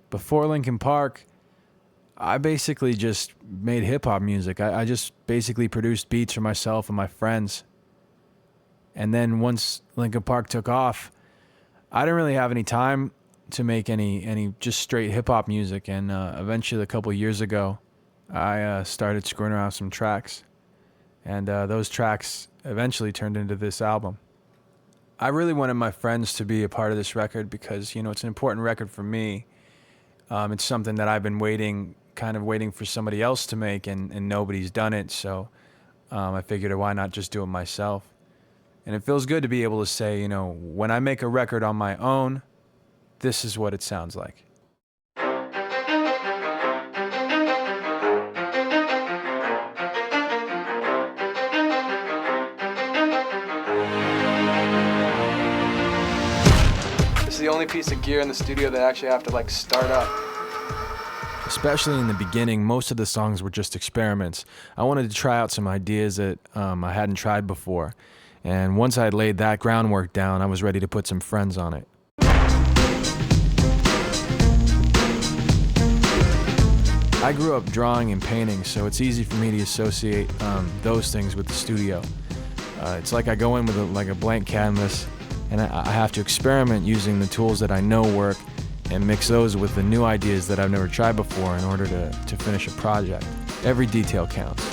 Before Linkin Park, I basically just made hip-hop music. I just basically produced beats for myself and my friends. And then once Linkin Park took off, I didn't really have any time to make any just straight hip-hop music. And eventually, a couple years ago, I started screwing around with some tracks. And those tracks eventually turned into this album. I really wanted my friends to be a part of this record because, you know, it's an important record for me. It's something that I've been waiting for somebody else to make, and nobody's done it. So I figured, why not just do it myself? And it feels good to be able to say, you know, when I make a record on my own, this is what it sounds like. This is the only piece of gear in the studio that I actually have to like start up. Especially in the beginning, most of the songs were just experiments. I wanted to try out some ideas that I hadn't tried before. And once I had laid that groundwork down, I was ready to put some friends on it. I grew up drawing and painting, so it's easy for me to associate those things with the studio. It's like I go in with a blank canvas, and I have to experiment using the tools that I know work and mix those with the new ideas that I've never tried before in order to finish a project. Every detail counts.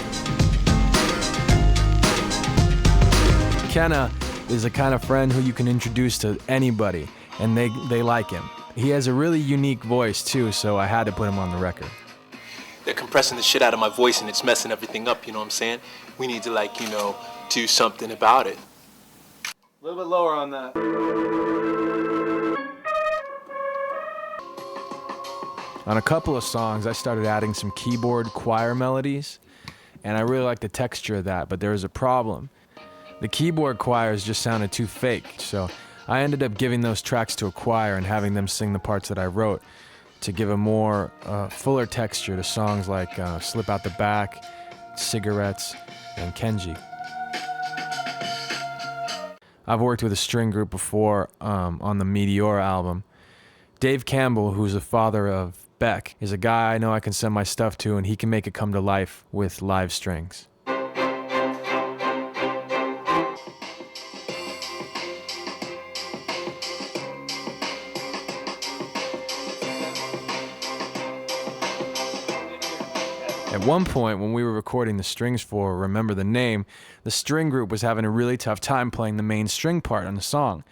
Kenna is a kind of friend who you can introduce to anybody, and they like him. He has a really unique voice too, so I had to put him on the record. They're compressing the shit out of my voice and it's messing everything up, you know what I'm saying? We need to, do something about it. A little bit lower on that. On a couple of songs, I started adding some keyboard choir melodies, and I really liked the texture of that, but there was a problem. The keyboard choirs just sounded too fake, so I ended up giving those tracks to a choir and having them sing the parts that I wrote to give a more fuller texture to songs like Slip Out the Back, Cigarettes, and Kenji. I've worked with a string group before on the Meteor album. Dave Campbell, who's the father of Beck, is a guy I know I can send my stuff to, and he can make it come to life with live strings. At one point, when we were recording the strings for Remember the Name, the string group was having a really tough time playing the main string part on the song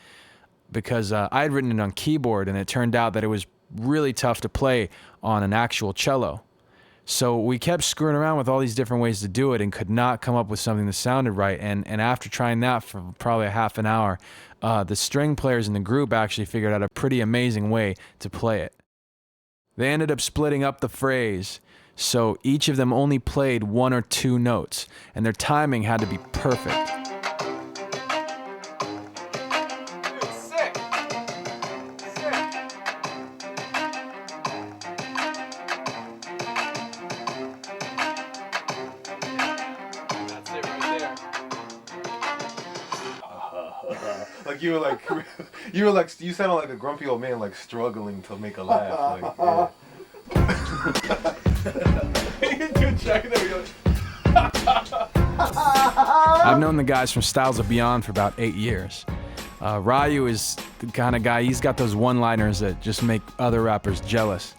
because I had written it on keyboard, and it turned out that it was really tough to play on an actual cello. So we kept screwing around with all these different ways to do it and could not come up with something that sounded right. And after trying that for probably a half an hour, the string players in the group actually figured out a pretty amazing way to play it. They ended up splitting up the phrase, so each of them only played one or two notes, and their timing had to be perfect. Sick. That's it right there. Like you sounded like a grumpy old man, like struggling to make a laugh. Like, yeah. I've known the guys from Styles of Beyond for about 8 years. Ryu is the kind of guy, he's got those one-liners that just make other rappers jealous.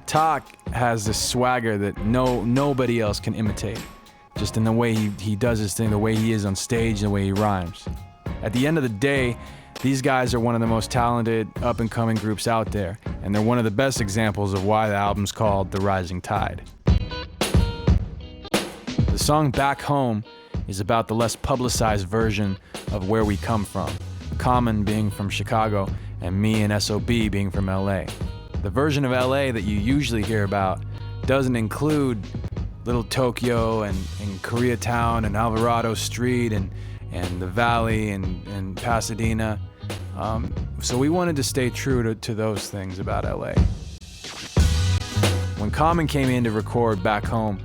Tak has this swagger that nobody else can imitate, just in the way he does his thing, the way he is on stage, the way he rhymes. At the end of the day, these guys are one of the most talented up-and-coming groups out there, and they're one of the best examples of why the album's called The Rising Tide. The song Back Home is about the less publicized version of where we come from, Common being from Chicago and me and SOB being from LA. The version of LA that you usually hear about doesn't include Little Tokyo and Koreatown and Alvarado Street and the Valley and Pasadena. So we wanted to stay true to those things about LA. When Common came in to record Back Home,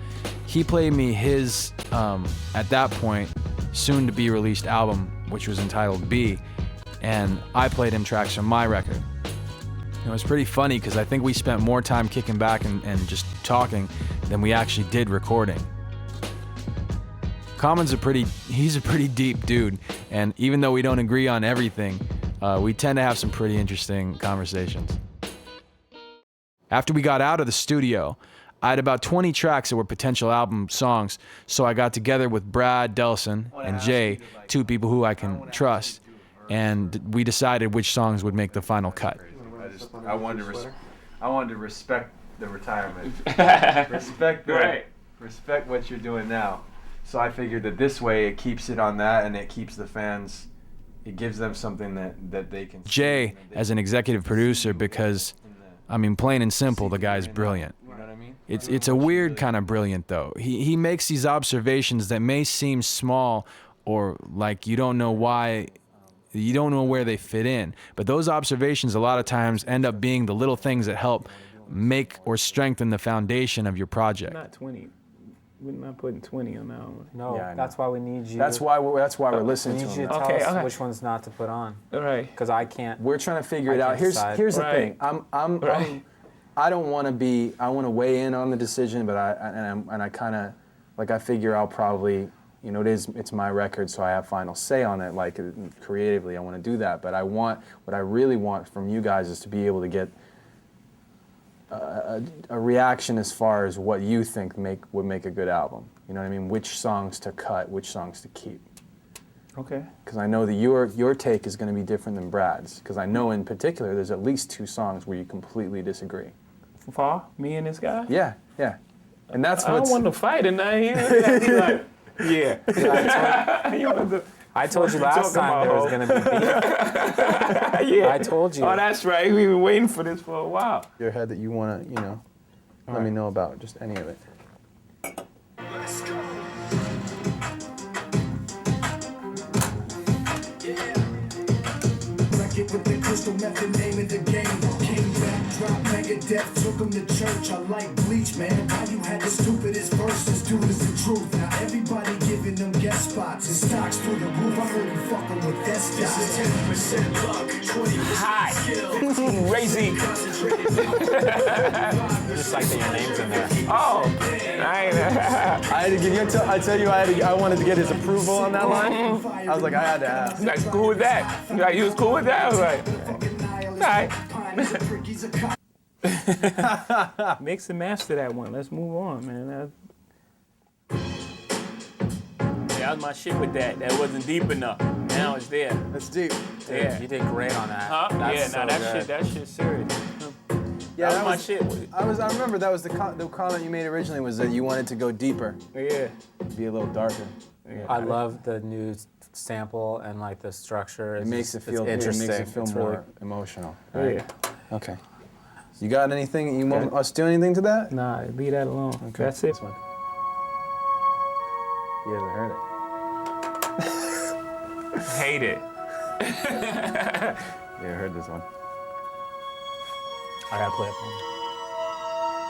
he played me his, at that point, soon-to-be released album, which was entitled B, and I played him tracks from my record. It was pretty funny because I think we spent more time kicking back and just talking than we actually did recording. Common's he's a pretty deep dude, and even though we don't agree on everything, we tend to have some pretty interesting conversations. After we got out of the studio, I had about 20 tracks that were potential album songs, so I got together with Brad Delson and Jay, two people who I can trust, and we decided which songs would make the final cut. I wanted to respect the retirement. Respect what you're doing now. So I figured that this way it keeps it on that, and it keeps the fans, it gives them something that they can. Jay as an executive producer, because I mean, plain and simple, the guy's brilliant. It's a weird kind of brilliant though. He makes these observations that may seem small or like you don't know why, you don't know where they fit in. But those observations a lot of times end up being the little things that help make or strengthen the foundation of your project. Not 20. We're not putting 20 on that one. No, Yeah, that's why we need you. That's why we're listening we to need you him. to tell Okay, us okay. which ones not to put on. All right. Because I can't. We're trying to figure it I out. can't Here's decide. the Right. thing. I don't want to be. I want to weigh in on the decision, but I kind of like I figure I'll probably, you know, it's my record, so I have final say on it. Like creatively, I want to do that. But what I really want from you guys is to be able to get a reaction as far as what you think would make a good album. You know what I mean? Which songs to cut, which songs to keep. Okay. Because I know that your take is going to be different than Brad's. Because I know in particular there's at least 2 songs where you completely disagree. For me and this guy? Yeah, yeah. And that's I don't what's... want to fight tonight. Like, yeah. You want to- I told you last time there was going to be beef. yeah. I told you. Oh, that's right. We've been waiting for this for a while. your head that you want to, you know, let me know about just any of it. With the crystal method, name of the game. Came back, dropped Megadeth, took him to church. I like Bleach, man. Why you had the stupidest verses? Dude, is the truth. Now everybody giving them guest spots and stocks through the roof. I heard you fucking with This is 10% luck, 20% Hi. skill. Crazy. Just like that your name's in there. Oh. I had to give you. I tell you, I wanted to get his approval on that line. I was like, I had to ask. That's cool with that. Like, you was cool with that? I was like, all right. Mix and master that one. Let's move on, man. That was my shit with that. That wasn't deep enough. Now it's there. That's deep. Yeah. You did great on that. Huh? That's Yeah, so good. that shit's serious. Yeah, that was my shit. I remember that was the comment you made originally was that you wanted to go deeper, Yeah. be a little darker. I love the new sample and like the structure. It makes it feel interesting. It makes it feel It's more really- emotional. Oh, Right? yeah. Okay. You got anything? You want us to do anything to that? Nah, leave that alone. Okay. That's it. This one. You hasn't heard it. Hate it. Yeah, I heard this one. I gotta play it for him.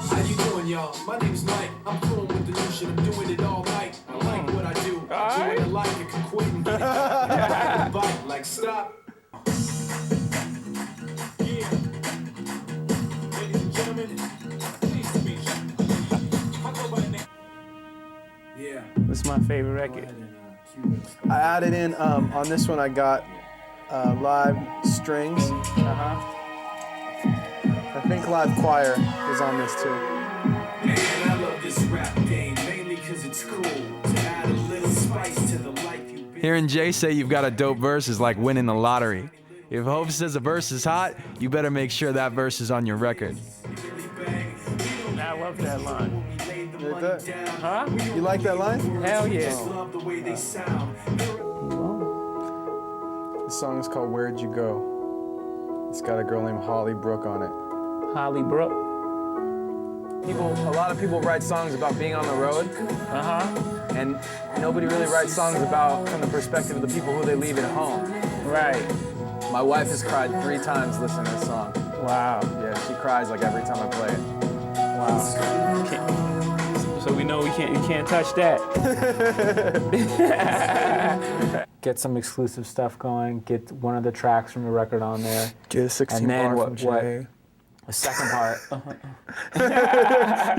How you doing, y'all? My name's Mike. I'm cool with the new shit. I'm doing it all night. I like what I do. I do it like I can quit and get it. Bite, like stop. Yeah. Ladies and gentlemen, please to meet you. I go by the name. Yeah. What's my favorite record? I added in on this one. I got live strings. I think live choir is on this too. Man, I love this rap game mainly because it's cool to add a little spice to the life you've been. Hearing Jay say you've got a dope verse is like winning the lottery. If Hope says a verse is hot, you better make sure that verse is on your record. I love that line. You like that? Huh? You like that line? Hell yeah. Love the way they sound. The song is called Where'd You Go? It's got a girl named Holly Brook on it. Holly Brook. A lot of people write songs about being on the road, and nobody really writes songs about from the perspective of the people who they leave at home. Right. My wife has cried 3 times listening to this song. Wow. Yeah, she cries like every time I play it. Wow. So we know you can't touch that. Get some exclusive stuff going. Get one of the tracks from the record on there. Get a 16 And then bar what- from Jay. The second part.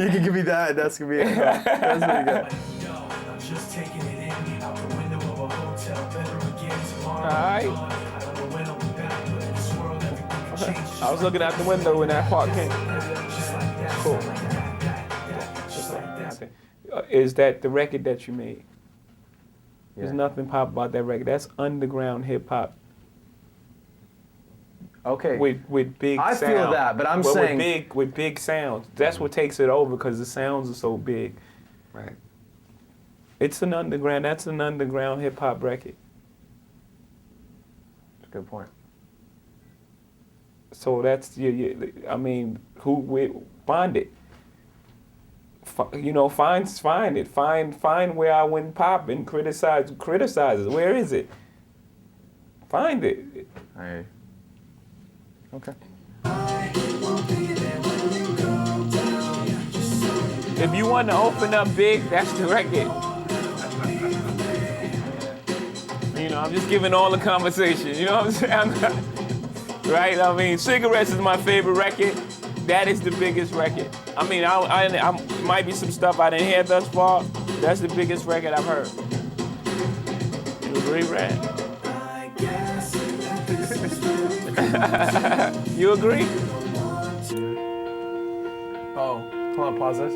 You can give me that. That's gonna be it. That's pretty good. I'm just taking it in out the window of a hotel. Better again tomorrow. Alright. I don't know when I'll be back, but in this world everything can change. I was looking out the window when that part came. Just like that. Cool. Just like that. Is that the record that you made? There's Yeah. nothing pop about that record. That's underground hip hop Okay. with big I sound. feel that, but I'm saying- with big sounds. That's what takes it over because the sounds are so big. Right. That's an underground hip hop record. That's a good point. So that's I mean, find it. Find it. Find where I went pop and criticize it. Where is it? Find it. I. Okay. If you want to open up big, that's the record. I'm just giving all the conversation. You know what I'm saying? Right? I mean, Cigarettes is my favorite record. That is the biggest record. I mean, I might be some stuff I didn't hear thus far. But that's the biggest record I've heard. You agree, Brad? You agree? Oh, hold on, pause this.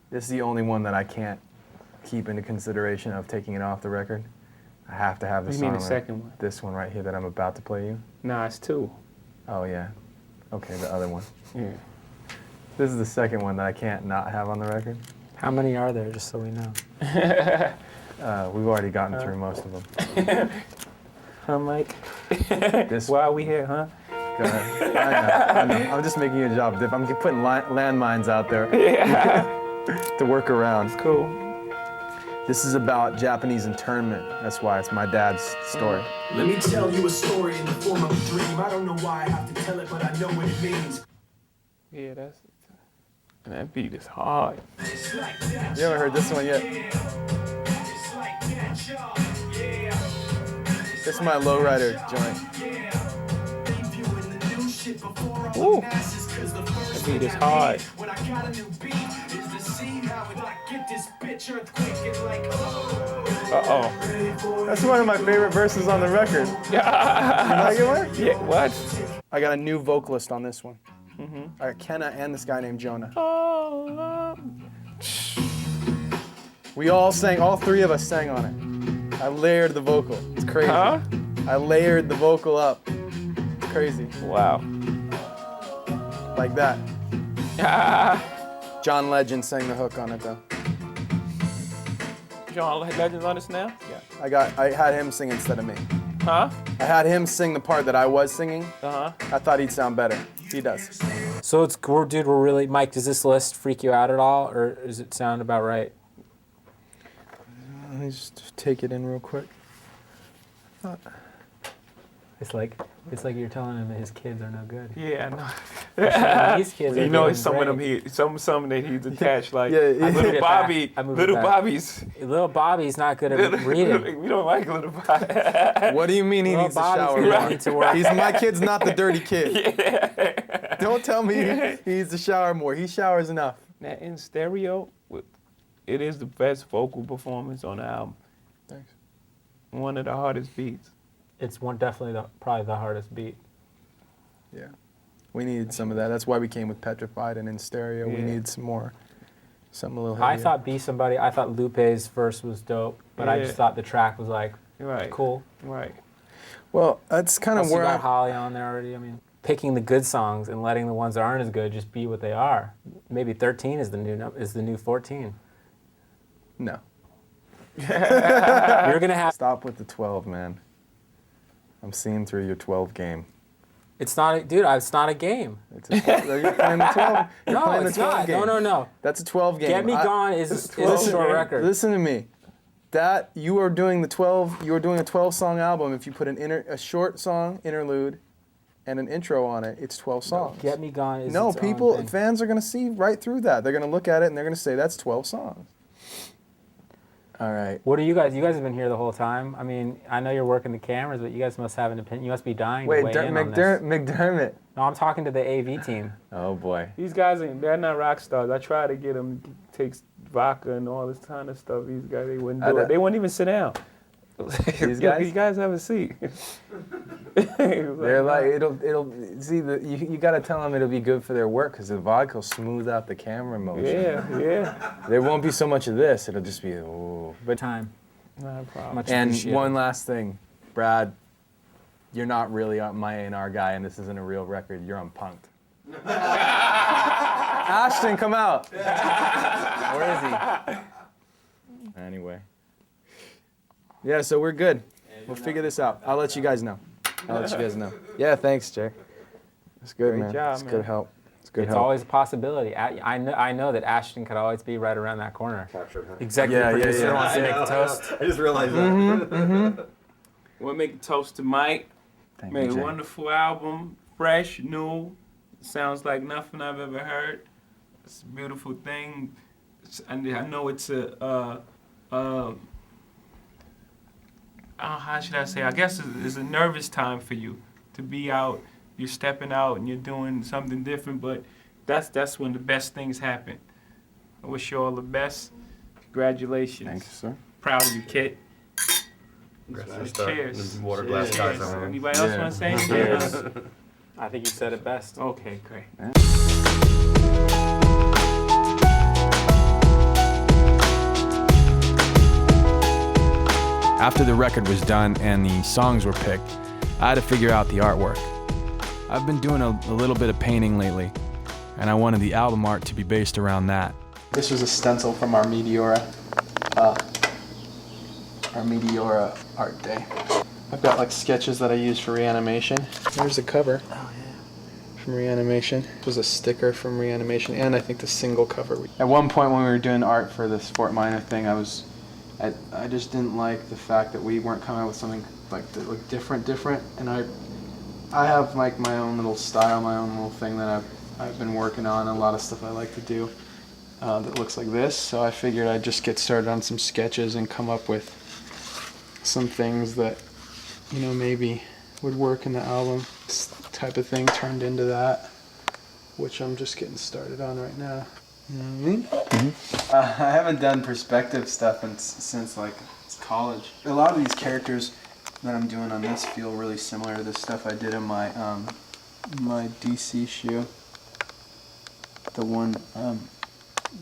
This is the only one that I can't keep into consideration of taking it off the record. I have to have this What do you mean song the right- second one? This one right here that I'm about to play you. Nah, it's two. Oh yeah. Okay, the other one. Yeah. This is the second one that I can't not have on the record. How many are there, just so we know? We've already gotten through most of them. Huh, Mike? This Why are we here, huh? Go ahead. I know. I'm just making you a job. I'm putting landmines out there to work around. Cool. This is about Japanese internment. That's why it's my dad's story. Let me tell you a story in the form of a dream. I don't know why I have to tell it, but I know what it means. Yeah, that beat is hard. It's like that, You haven't heard this one yet? it's like that, y'all. Yeah. This is my lowrider joint. Ooh. That beat is hard. When I got a new beat, is to see how it like get this bitch earthquake and like Uh-oh. That's one of my favorite verses on the record. You like it, Mark? Yeah, what? I got a new vocalist on this one. I got Kenna and this guy named Jonah. We all sang, all three of us sang on it. I layered the vocal. It's crazy. Huh? I layered the vocal up. It's crazy. Wow. Like that. John Legend sang the hook on it though. John Legend's on this now? Yeah. I had him sing instead of me. Huh? I had him sing the part that I was singing. Uh-huh. I thought he'd sound better. He does. So dude, we're really, Mike, does this list freak you out at all, or does it sound about right? Let me just take it in real quick. It's like you're telling him that his kids are no good. Yeah, I know. These kids are You know, doing some of them great. some that he's attached like Yeah, yeah. little Bobby, I moved it little back. Bobby's. Little Bobby's not good at reading. We don't like little Bobby. What do you mean he Well, needs to Bobby's shower gonna more? need to work. My kid's not the dirty kid. Don't tell me he needs to shower more. He showers enough. Now, in stereo, it is the best vocal performance on the album. Thanks. One of the hardest beats. It's definitely probably the hardest beat. Yeah. We needed some of that. That's why we came with Petrified and in stereo. We Yeah. needed something a little I heavier. thought Be Somebody, I thought Lupe's verse was dope, but I Yeah. just thought the track was like Right. cool. Right. Well, that's kind of Plus you where got I'm... Holly on there already. I mean, picking the good songs and letting the ones that aren't as good just be what they are. Maybe 13 is the new 14. No. You're gonna have. Stop with the 12, man. I'm seeing through your 12 game. It's not, it's not a game. You're playing the 12. You're No, playing it's the 12 not. game. No. That's a 12 game. Get Me Gone is a short record. Listen to me. That you are doing the 12. You are doing a 12-song album. If you put a short song interlude and an intro on it, it's 12 songs. Get Me Gone is No, its own people, thing. fans are gonna see right through that. They're gonna look at it and they're gonna say that's 12 songs. All right. What are you guys? You guys have been here the whole time. I mean, I know you're working the cameras, but you guys must have an opinion. You must be dying Wait, to weigh in on this. McDermott. No, I'm talking to the AV team. Oh boy. These guys, they're not rock stars. I try to get them to take vodka and all this kind of stuff. These guys, they wouldn't do it. They wouldn't even sit down. These guys? You guys have a seat. They're like it'll see you got to tell them it'll be good for their work because the vodka will smooth out the camera motion. Yeah. There won't be so much of this. It'll just be ooh. But Time. No problem. Much and appreciated. one last thing, Brad, you're not really my A&R guy, and this isn't a real record. You're on Punk'd. Ashton, come out. Where is he? Anyway. Yeah, so we're good. We'll figure this out. I'll let you guys know. Yeah, thanks, Jay. It's good, Great man. job, It's man. good help. It's good It's help. always a possibility. I know that Ashton could always be right around that corner. Captured, huh? Executive producer wants to make a toast. I just realized that. We'll make a toast to Mike. Thank Made you, a Jay. wonderful album, fresh, new. Sounds like nothing I've ever heard. It's a beautiful thing. I know it's how should I say? I guess it's a nervous time for you to be out. You're stepping out and you're doing something different, but that's when the best things happen. I wish you all the best. Congratulations. Thank you, sir. Proud of you, kid. Cheers. Water glass guys. Cheers. Anybody else Yeah. want to say anything? Cheers. I think you said it best. Okay, great. After the record was done and the songs were picked, I had to figure out the artwork. I've been doing a little bit of painting lately, and I wanted the album art to be based around that. This was a stencil from our Meteora art day. I've got like sketches that I use for Reanimation. There's the cover from Reanimation. It was a sticker from Reanimation, and I think the single cover. At one point when we were doing art for this Fort Minor thing, I just didn't like the fact that we weren't coming up with something like that looked different, and I have like my own little style, my own little thing that I've been working on, a lot of stuff I like to do that looks like this. So I figured I'd just get started on some sketches and come up with some things that, you know, maybe would work in the album. This type of thing turned into that, which I'm just getting started on right now. You know what I mean? Mm-hmm. I haven't done perspective stuff since like college. A lot of these characters that I'm doing on this feel really similar to the stuff I did in my my DC shoe. The one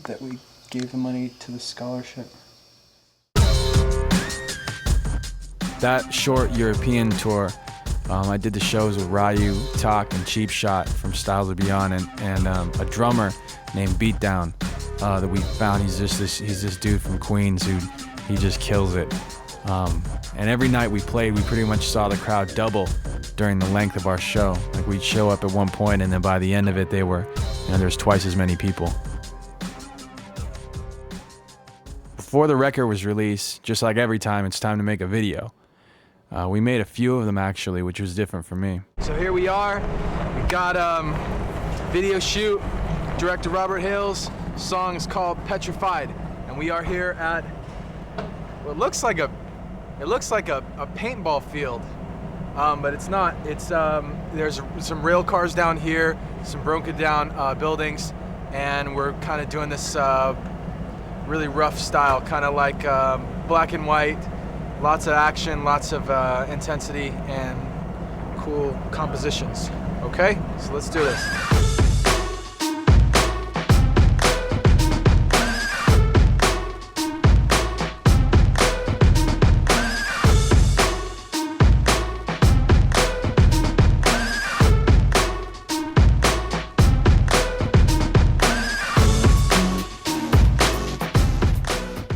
that we gave the money to the scholarship. That short European tour, I did the shows with Ryu, Tak, and Cheap Shot from Styles of Beyond, and a drummer named Beatdown that we found. He's this dude from Queens who he just kills it. And every night we played, we pretty much saw the crowd double during the length of our show. Like we'd show up at one point, and then by the end of it, there's twice as many people. Before the record was released, just like every time, it's time to make a video. We made a few of them actually, which was different for me. So here we are. We got video shoot. Director Robert Hales. Song is called Petrified, and we are here at what looks like a paintball field, but it's not. It's there's some rail cars down here, some broken down buildings, and we're kind of doing this really rough style, kind of like black and white. Lots of action, lots of intensity, and cool compositions. Okay, so let's do this.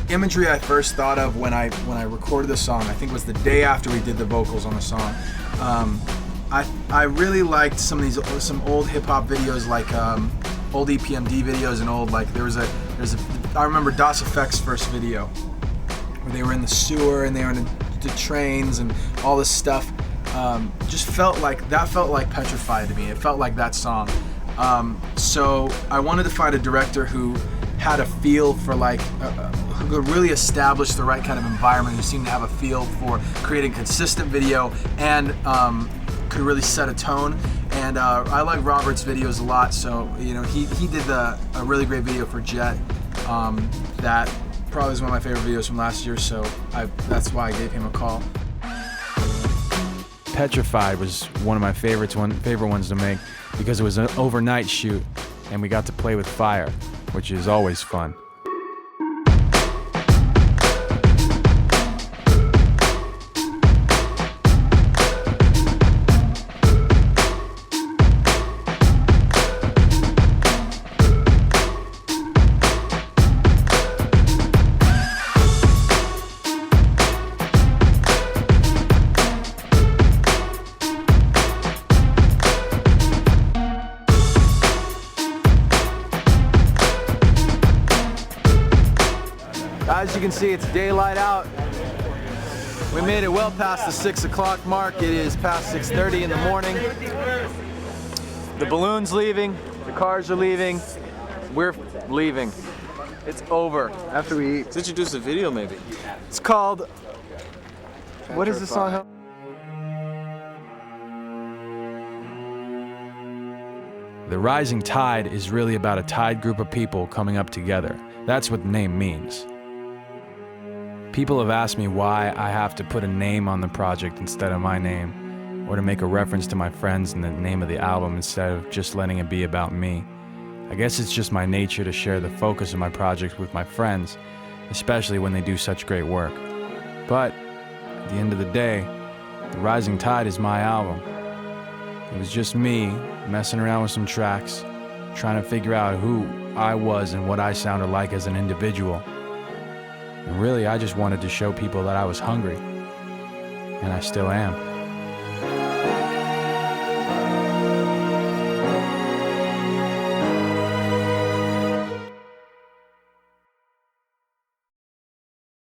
Imagery I first thought of when I recorded the song, I think was the day after we did the vocals on the song. I really liked some old hip hop videos, like old EPMD videos, and old like I remember Das Effect's first video where they were in the sewer and they were in the trains and all this stuff. Just felt like Petrified to me. It felt like that song. So I wanted to find a director who had a feel for like, who could really establish the right kind of environment, who seemed to have a feel for creating consistent video and could really set a tone. And I like Robert's videos a lot, so you know he did a really great video for Jet. That probably is one of my favorite videos from last year, so that's why I gave him a call. Petrified was one of my favorite ones to make because it was an overnight shoot and we got to play with fire, which is always fun. As you can see, it's daylight out. We made it well past the 6 o'clock mark. It is past 6:30 in the morning. The balloon's leaving, the cars are leaving, we're leaving. It's over after we eat. Let's introduce the video maybe. It's called, what is the song? The Rising Tide is really about a tide group of people coming up together. That's what the name means. People have asked me why I have to put a name on the project instead of my name, or to make a reference to my friends in the name of the album instead of just letting it be about me. I guess it's just my nature to share the focus of my project with my friends, especially when they do such great work. But at the end of the day, The Rising Tide is my album. It was just me messing around with some tracks, trying to figure out who I was and what I sounded like as an individual. And really, I just wanted to show people that I was hungry, and I still am.